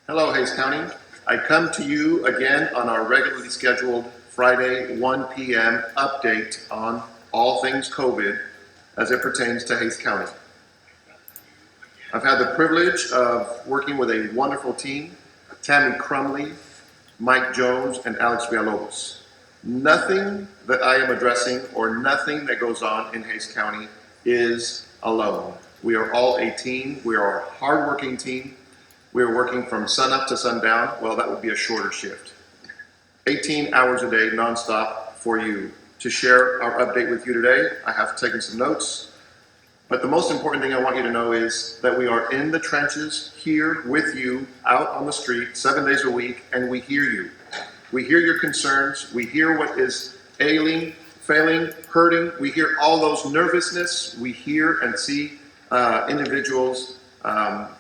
Hello, Hays County. I come to you again on our regularly scheduled Friday 1 p.m. update on all things COVID as it pertains to Hays County. I've had the privilege of working with a wonderful team, Tammy Crumley, Mike Jones, and Alex Villalobos. Nothing that I am addressing or nothing that goes on in Hays County is alone. We are all a team. We are a hardworking team. We are working from sun up to sundown. Well, that would be a shorter shift. 18 hours a day, nonstop for you. To share our update with you today, I have taken some notes. But the most important thing I want you to know is that we are in the trenches here with you, out on the street, 7 days a week, and we hear you. We hear your concerns. We hear what is ailing, failing, hurting. We hear all those nervousness. We hear and see individuals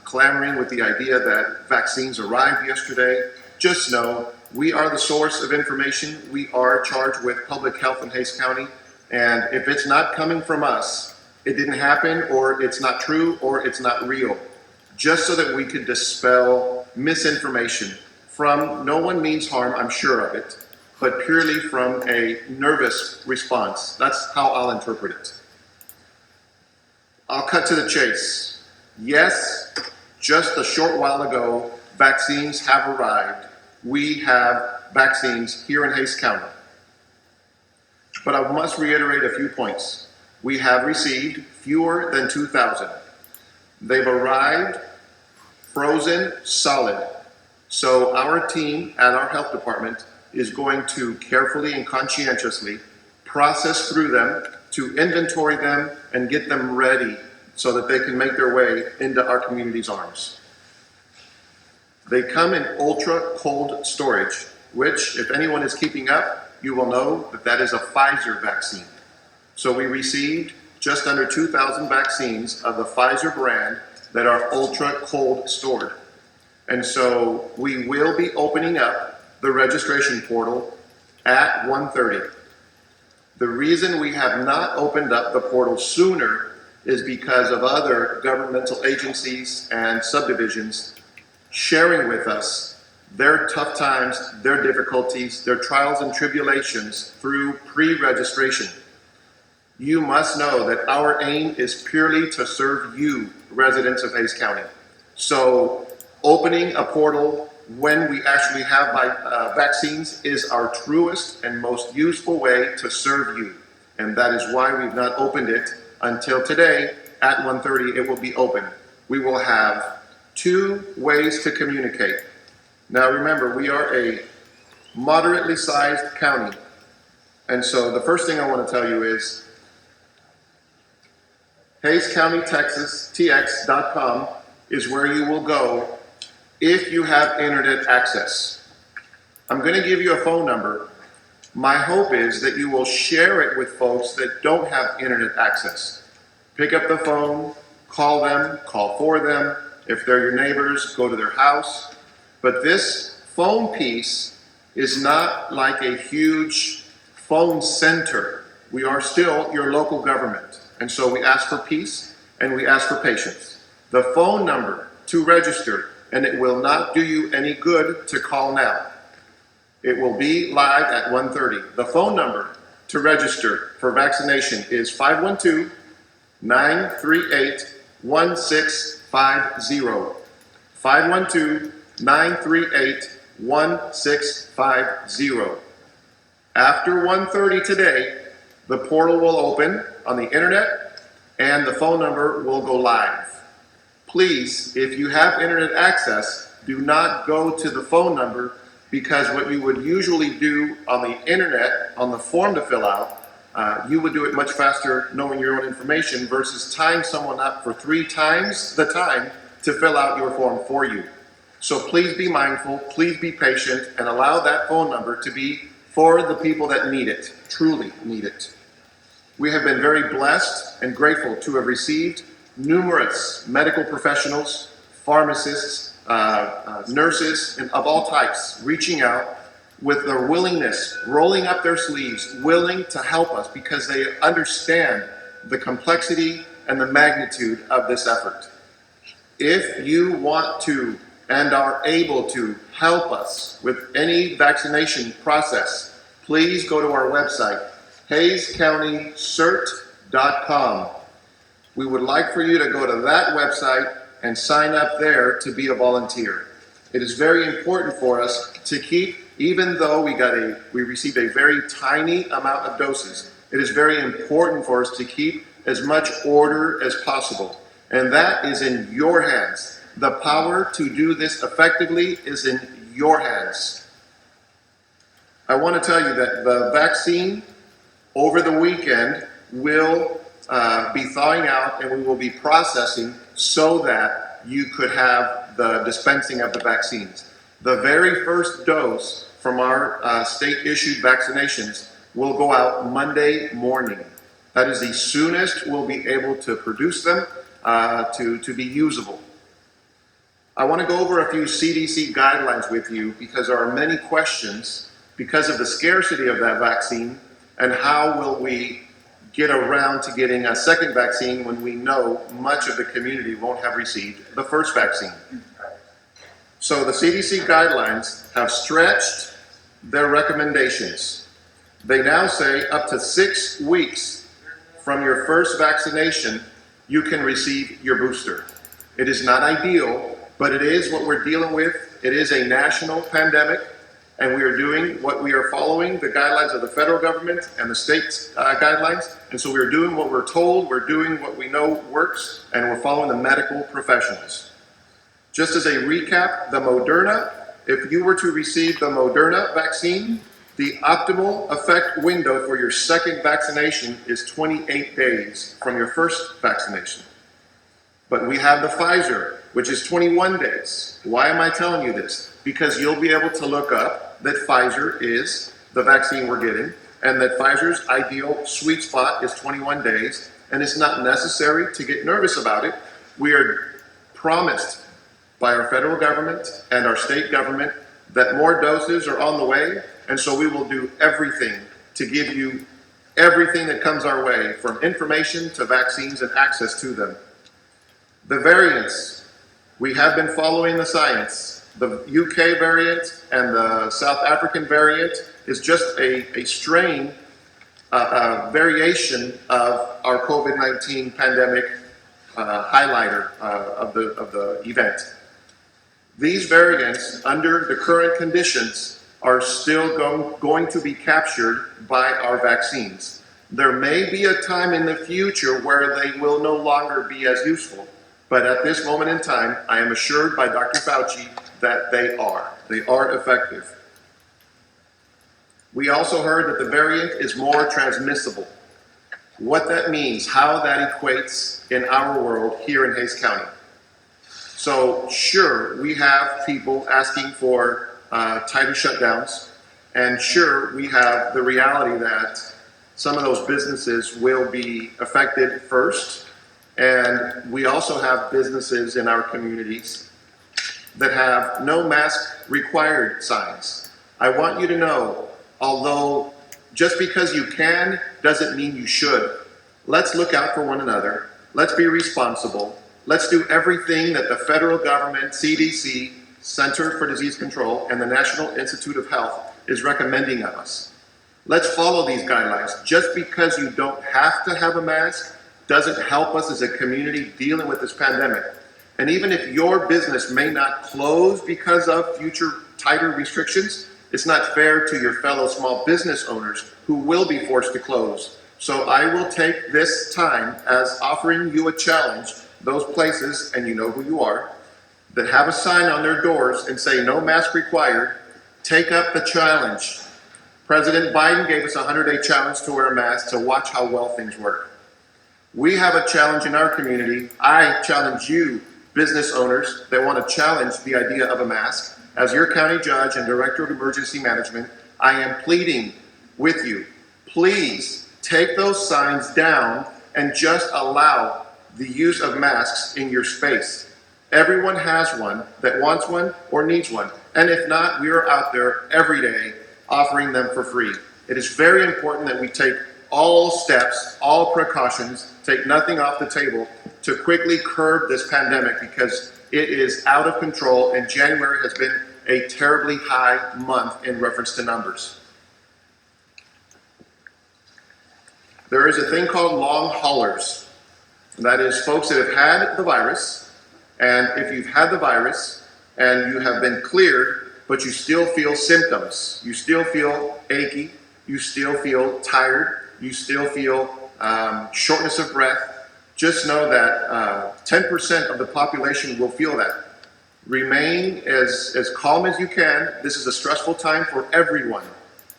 clamoring with the idea that vaccines arrived yesterday. Just know we are the source of information. We are charged with public health in Hays County. And if it's not coming from us, it didn't happen, or it's not true, or it's not real. Just so that we could dispel misinformation from, no one means harm, I'm sure of it, but purely from a nervous response. That's how I'll interpret it. I'll cut to the chase. Yes, just a short while ago, vaccines have arrived. We have vaccines here in Hays County. But I must reiterate a few points. We have received fewer than 2,000. They've arrived frozen, solid. So our team at our health department is going to carefully and conscientiously process through them, to inventory them and get them ready so that they can make their way into our community's arms. They come in ultra cold storage, which, if anyone is keeping up, you will know that that is a Pfizer vaccine. So we received just under 2,000 vaccines of the Pfizer brand that are ultra cold stored. And so we will be opening up the registration portal at 1:30. The reason we have not opened up the portal sooner is because of other governmental agencies and subdivisions sharing with us their tough times, their difficulties, their trials and tribulations through pre-registration. You must know that our aim is purely to serve you, residents of Hays County. So opening a portal when we actually have vaccines is our truest and most useful way to serve you. And that is why we've not opened it until today at 1:30. It will be open. We will have 2 ways to communicate. Now remember, we are a moderately sized county. And so the first thing I want to tell you is Hays County, Texas, TX.com is where you will go if you have internet access. I'm going to give you a phone number. My hope is that you will share it with folks that don't have internet access. Pick up the phone, call them, call for them. If they're your neighbors, go to their house. But this phone piece is not like a huge phone center. We are still your local government. And so we ask for peace and we ask for patience. The phone number to register, and it will not do you any good to call now. It will be live at 1:30. The phone number to register for vaccination is 512-938-1650. 512-938-1650. After 1:30 today, the portal will open on the internet and the phone number will go live. Please, if you have internet access, do not go to the phone number, because what you would usually do on the internet, on the form to fill out, you would do it much faster knowing your own information versus tying someone up for 3 times the time to fill out your form for you. So please be mindful, please be patient, and allow that phone number to be for the people that need it, truly need it. We have been very blessed and grateful to have received numerous medical professionals, pharmacists, nurses, and of all types reaching out with their willingness, rolling up their sleeves, willing to help us because they understand the complexity and the magnitude of this effort. If you want to and are able to help us with any vaccination process, please go to our website, hayscountysert.com. We would like for you to go to that website and sign up there to be a volunteer. It is very important for us to keep, even though we received a very tiny amount of doses, it is very important for us to keep as much order as possible. And that is in your hands. The power to do this effectively is in your hands. I want to tell you that the vaccine over the weekend will be thawing out, and we will be processing so that you could have the dispensing of the vaccines. The very first dose from our state-issued vaccinations will go out Monday morning. That is the soonest we'll be able to produce them to be usable. I want to go over a few CDC guidelines with you because there are many questions because of the scarcity of that vaccine and how will we get around to getting a second vaccine when we know much of the community won't have received the first vaccine. So the CDC guidelines have stretched their recommendations. They now say up to 6 weeks from your first vaccination, you can receive your booster. It is not ideal, but it is what we're dealing with. It is a national pandemic, and we are doing what we are following the guidelines of the federal government and the state guidelines. And so we're doing what we're told, we're doing what we know works, and we're following the medical professionals. Just as a recap, the Moderna, if you were to receive the Moderna vaccine, the optimal effect window for your second vaccination is 28 days from your first vaccination. But we have the Pfizer, which is 21 days. Why am I telling you this? Because you'll be able to look up that Pfizer is the vaccine we're getting, and that Pfizer's ideal sweet spot is 21 days, and it's not necessary to get nervous about it. We are promised by our federal government and our state government that more doses are on the way, and so we will do everything to give you everything that comes our way, from information to vaccines and access to them. The variants, we have been following the science. The UK variant and the South African variant is just a strain, variation of our COVID-19 pandemic highlighter of the event. These variants, under the current conditions, are still going to be captured by our vaccines. There may be a time in the future where they will no longer be as useful, but at this moment in time, I am assured by Dr. Fauci that they are effective. We also heard that the variant is more transmissible. What that means, how that equates in our world here in Hays County. So sure, we have people asking for tighter shutdowns, and sure, we have the reality that some of those businesses will be affected first, and we also have businesses in our communities that have no mask required signs. I want you to know, although just because you can doesn't mean you should. Let's look out for one another. Let's be responsible. Let's do everything that the federal government, CDC, Center for Disease Control, and the National Institute of Health is recommending of us. Let's follow these guidelines. Just because you don't have to have a mask doesn't help us as a community dealing with this pandemic. And even if your business may not close because of future tighter restrictions, it's not fair to your fellow small business owners who will be forced to close. So I will take this time as offering you a challenge. Those places, and you know who you are, that have a sign on their doors and say no mask required, take up the challenge. President Biden gave us a 100-day challenge to wear a mask to watch how well things work. We have a challenge in our community. I challenge you, business owners that want to challenge the idea of a mask. As your county judge and director of emergency management, I am pleading with you, please take those signs down and just allow the use of masks in your space. Everyone has one that wants one or needs one. And if not, we are out there every day offering them for free. It is very important that we take all steps, all precautions, take nothing off the table to quickly curb this pandemic, because it is out of control, and January has been a terribly high month in reference to numbers. There is a thing called long haulers. That is folks that have had the virus, and if you've had the virus and you have been cleared, but you still feel symptoms, you still feel achy, you still feel tired, you still feel shortness of breath, just know that 10% of the population will feel that. Remain as calm as you can. This is a stressful time for everyone.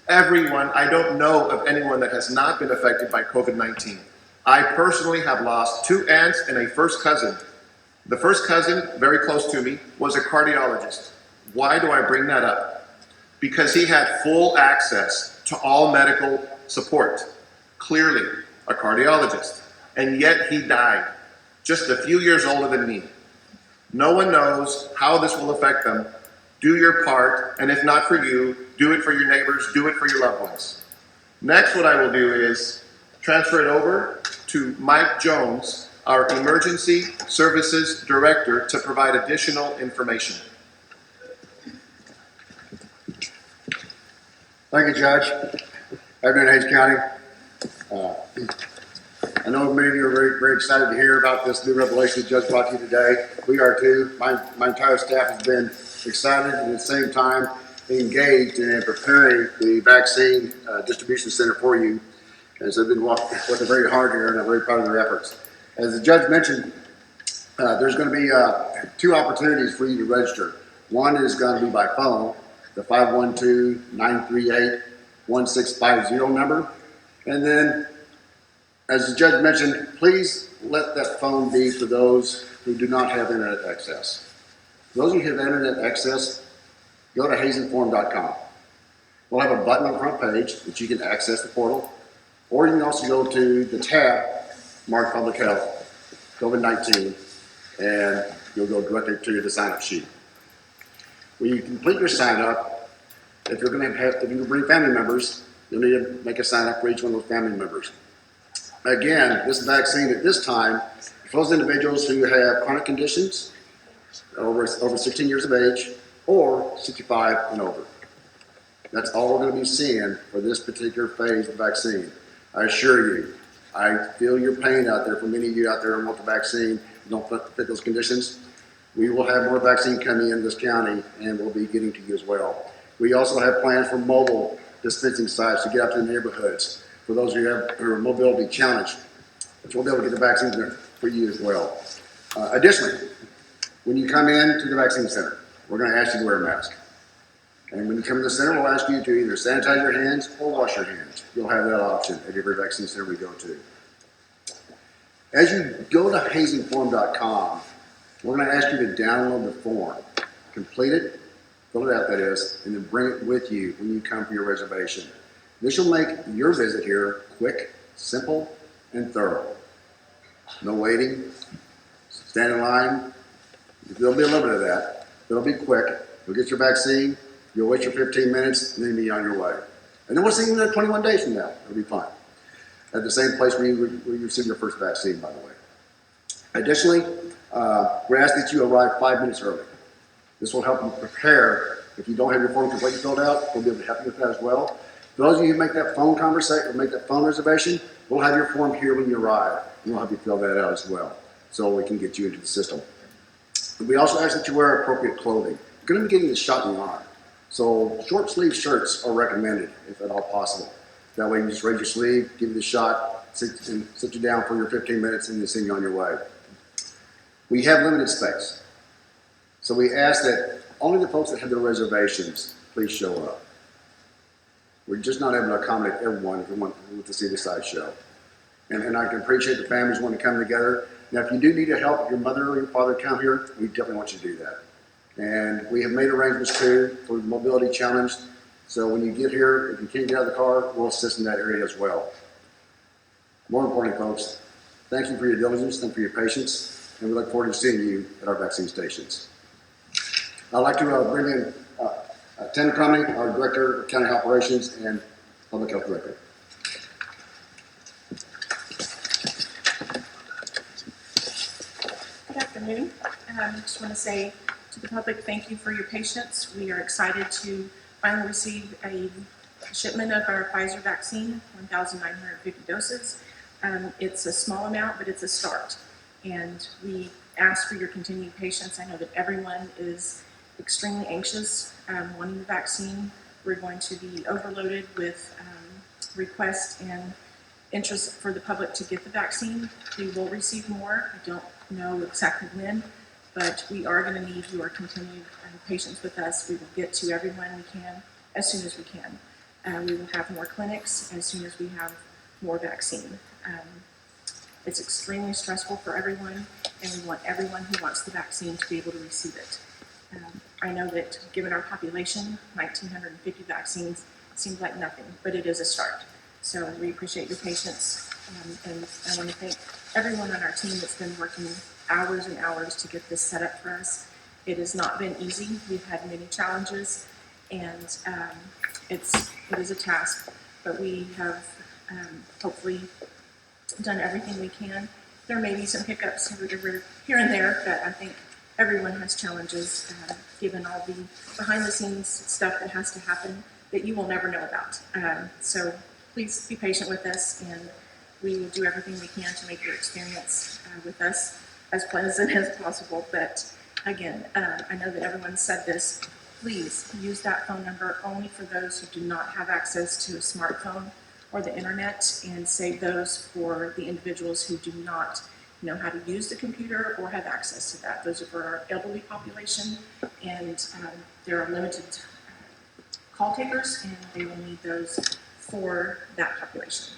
Everyone, I don't know of anyone that has not been affected by COVID-19. I personally have lost 2 aunts and a first cousin. The first cousin, very close to me, was a cardiologist. Why do I bring that up? Because he had full access to all medical support. Clearly, a cardiologist. And yet he died, just a few years older than me. No one knows how this will affect them. Do your part, and if not for you, do it for your neighbors, do it for your loved ones. Next, what I will do is, transfer it over to Mike Jones, our Emergency Services Director, to provide additional information. Thank you, Judge. Afternoon, Hays County. I know many of you are very excited to hear about this new revelation the Judge brought to you today. We are too. My entire staff has been excited and at the same time engaged in preparing the vaccine distribution center for you. And so they've been working very hard here, and I'm very proud of their efforts. As the Judge mentioned, there's going to be 2 opportunities for you to register. One is going to be by phone, the 512-938-1650 number. And then, as the Judge mentioned, please let that phone be for those who do not have internet access. For those of you who have internet access, go to haysinform.com. We'll have a button on the front page that you can access the portal, or you can also go to the tab marked Public Health, COVID-19, and you'll go directly to the sign-up sheet. When you complete your sign-up, if you're if you bring family members, you'll need to make a sign-up for each one of those family members. Again, this vaccine at this time, for those individuals who have chronic conditions, over 16 years of age, or 65 and over. That's all we're going to be seeing for this particular phase of the vaccine. I assure you, I feel your pain out there for many of you out there who want the vaccine, don't fit those conditions. We will have more vaccine coming in this county, and we'll be getting to you as well. We also have plans for mobile dispensing sites to get out to the neighborhoods for those who are mobility challenged, which we'll be able to get the vaccines there for you as well. Additionally, when you come in to the vaccine center, we're going to ask you to wear a mask. And when you come to the center, we'll ask you to either sanitize your hands or wash your hands. You'll have that option at every vaccine center we go to. As you go to haysinform.com, we're going to ask you to download the form, complete it, fill it out that is, and then bring it with you when you come for your reservation. This will make your visit here quick, simple, and thorough. No waiting, stand in line. There'll be a little bit of that, but it'll be quick. You'll get your vaccine, you'll wait your 15 minutes, and then be on your way. And then we'll see you in 21 days from now. It'll be fine. At the same place where you received your first vaccine, by the way. Additionally, we're asking that you arrive 5 minutes early. This will help you prepare. If you don't have your form completely filled out, we'll be able to help you with that as well. For those of you who make that phone conversation or make that phone reservation, we'll have your form here when you arrive, and we'll help you fill that out as well, so we can get you into the system. We also ask that you wear appropriate clothing. You're going to be getting the shot in the arm, so short sleeve shirts are recommended if at all possible. That way you just raise your sleeve, give you the shot, sit you down for your 15 minutes, and then send you on your way. We have limited space, so we ask that only the folks that have their reservations please show up. We're just not able to accommodate everyone who wants to see the sideshow. And I can appreciate the families want to come together. Now, if you do need help, if your mother or your father come here, we definitely want you to do that. And we have made arrangements too for the mobility challenge. So when you get here, if you can't get out of the car, we'll assist in that area as well. More importantly, folks, thank you for your diligence, thank you for your patience, and we look forward to seeing you at our vaccine stations. I'd like to bring in Tim Crumley, our Director of County Operations and Public Health Director. Good afternoon. I just want to say to the public, thank you for your patience. We are excited to finally receive a shipment of our Pfizer vaccine, 1,950 doses. It's a small amount, but it's a start. And we ask for your continued patience. I know that everyone is extremely anxious wanting the vaccine. We're going to be overloaded with requests and interest for the public to get the vaccine. We will receive more. I don't know exactly when, but we are going to need your continued patience with us. We will get to everyone we can as soon as we can. We will have more clinics as soon as we have more vaccine. It's extremely stressful for everyone, and we want everyone who wants the vaccine to be able to receive it. I know that given our population, 1,950 vaccines seems like nothing, but it is a start. So we appreciate your patience, and I want to thank everyone on our team that's been working hours and hours to get this set up for us. It has not been easy. We've had many challenges, and it is a task, but we have hopefully done everything we can. There may be some hiccups here and there, but I think everyone has challenges, given all the behind the scenes stuff that has to happen that you will never know about. So please be patient with us, and we will do everything we can to make your experience with us as pleasant as possible. But again, I know that everyone said this, please use that phone number only for those who do not have access to a smartphone or the internet, and save those for the individuals who do not know how to use the computer or have access to that. Those are for our elderly population, and there are limited call takers, and they will need those for that population.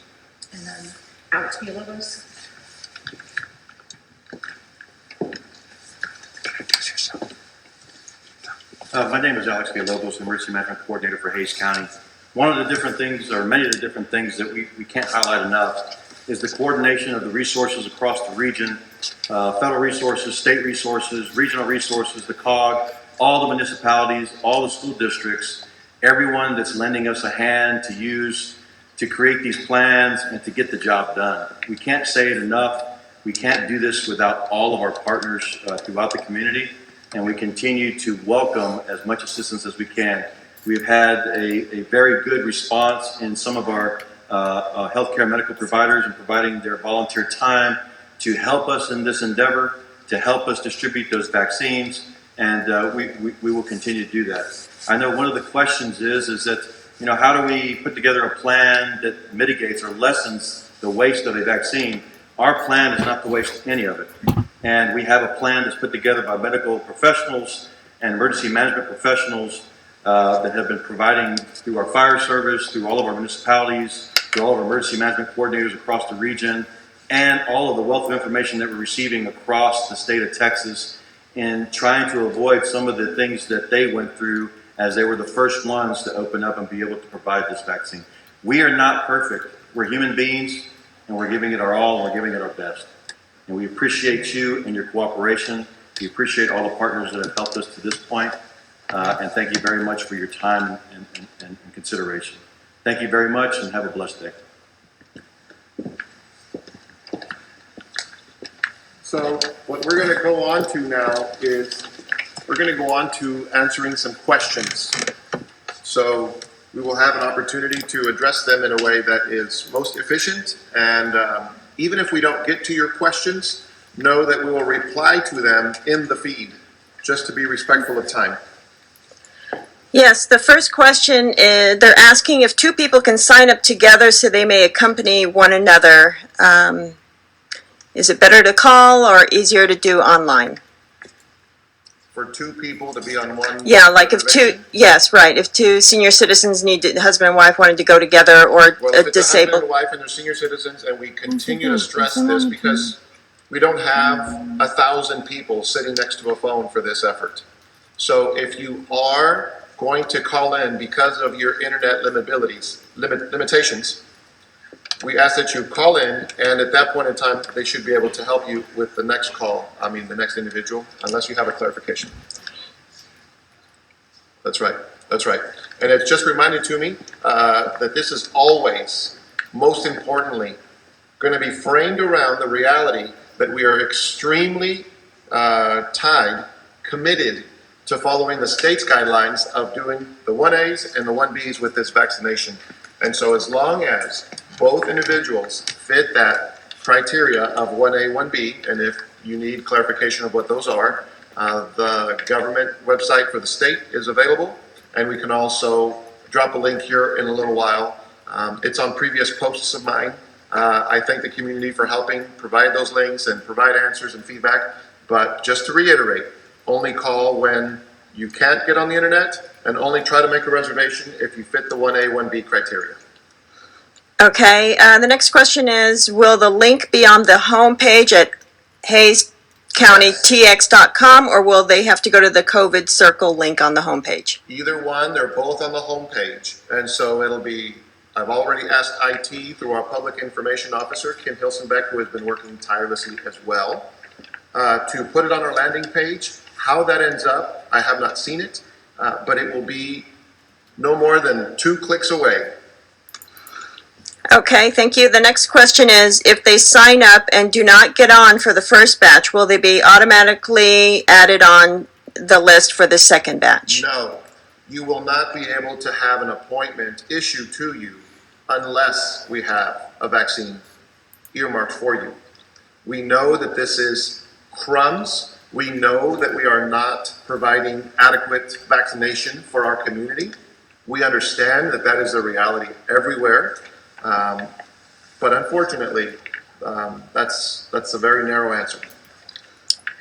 And then Alex Villalobos. My name is Alex Villalobos, Emergency Management Coordinator for Hays County. One of the different things, or many of the different things that we can't highlight enough, is the coordination of the resources across the region, federal resources, state resources, regional resources, the COG, all the municipalities, all the school districts, everyone that's lending us a hand to use to create these plans and to get the job done. We can't say it enough. We can't do this without all of our partners throughout the community, and we continue to welcome as much assistance as we can. We've had a very good response in some of our healthcare medical providers in providing their volunteer time to help us in this endeavor, to help us distribute those vaccines, and we will continue to do that. I know one of the questions is that, you know, how do we put together a plan that mitigates or lessens the waste of a vaccine? Our plan is not to waste any of it. And we have a plan that's put together by medical professionals and emergency management professionals that have been providing through our fire service, through all of our municipalities, through all of our emergency management coordinators across the region, and all of the wealth of information that we're receiving across the state of Texas in trying to avoid some of the things that they went through as they were the first ones to open up and be able to provide this vaccine. We are not perfect. We're human beings, and we're giving it our all, and we're giving it our best. And we appreciate you and your cooperation. We appreciate all the partners that have helped us to this point. And thank you very much for your time and consideration. Thank you very much, and have a blessed day. So what we're going to go on to now is we're going to go on to answering some questions. So we will have an opportunity to address them in a way that is most efficient, and even if we don't get to your questions, know that we will reply to them in the feed, just to be respectful of time. Yes, the first question is, they're asking if two people can sign up together so they may accompany one another. Is it better to call or easier to do online? For two people to be on one. Yeah, like if two, yes, right. If two senior citizens need to, husband and wife wanted to go together, or Well, if it's a husband disabled. and a wife and they're senior citizens, and we continue to stress this because we don't have 1,000 people sitting next to a phone for this effort. So if you are going to call in because of your internet limitations, we ask that you call in, and at that point in time, they should be able to help you with the next call, the next individual, unless you have a clarification. That's right, that's right. And it's just reminded to me that this is always, most importantly, going to be framed around the reality that we are extremely committed to following the state's guidelines of doing the 1As and the 1Bs with this vaccination. And so as long as both individuals fit that criteria of 1A, 1B, and if you need clarification of what those are, the government website for the state is available, and we can also drop a link here in a little while. It's on previous posts of mine. I thank the community for helping provide those links and provide answers and feedback, but just to reiterate, only call when you can't get on the internet, and only try to make a reservation if you fit the 1A, 1B criteria. Okay, the next question is, will the link be on the home page at HaysCountyTX.com, or will they have to go to the COVID Circle link on the home page? Either one, they're both on the home page, and so it'll be, I've already asked IT through our public information officer, Kim Hilsenbeck, who has been working tirelessly as well, to put it on our landing page. How that ends up, I have not seen it, but it will be no more than 2 clicks away. Okay, thank you. The next question is, if they sign up and do not get on for the first batch, will they be automatically added on the list for the second batch? No, you will not be able to have an appointment issued to you unless we have a vaccine earmarked for you. We know that this is crumbs. We know that we are not providing adequate vaccination for our community. We understand that that is a reality everywhere. But unfortunately, that's a very narrow answer.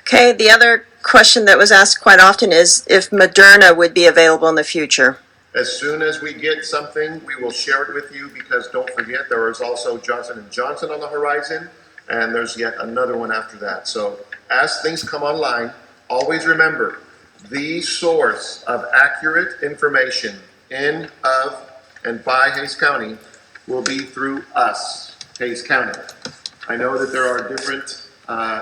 Okay, the other question that was asked quite often is if Moderna would be available in the future. As soon as we get something, we will share it with you, because don't forget, there is also Johnson & Johnson on the horizon, and there's yet another one after that. So as things come online, always remember, the source of accurate information in, of, and by Hays County will be through us, Hays County. I know that there are different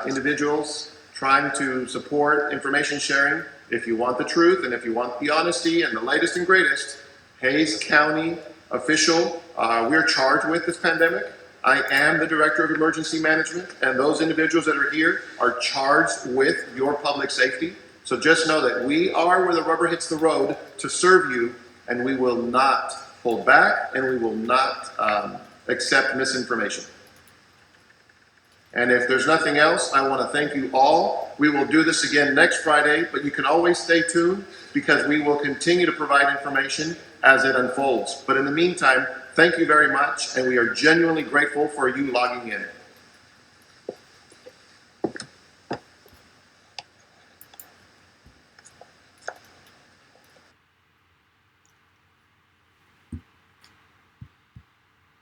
individuals trying to support information sharing. If you want the truth and if you want the honesty and the latest and greatest, Hays County official, we're charged with this pandemic. I am the Director of Emergency Management, and those individuals that are here are charged with your public safety. So just know that we are where the rubber hits the road to serve you, and we will not hold back, and we will not accept misinformation. And if there's nothing else, I want to thank you all. We will do this again next Friday, but you can always stay tuned, because we will continue to provide information as it unfolds. But in the meantime, thank you very much, and we are genuinely grateful for you logging in.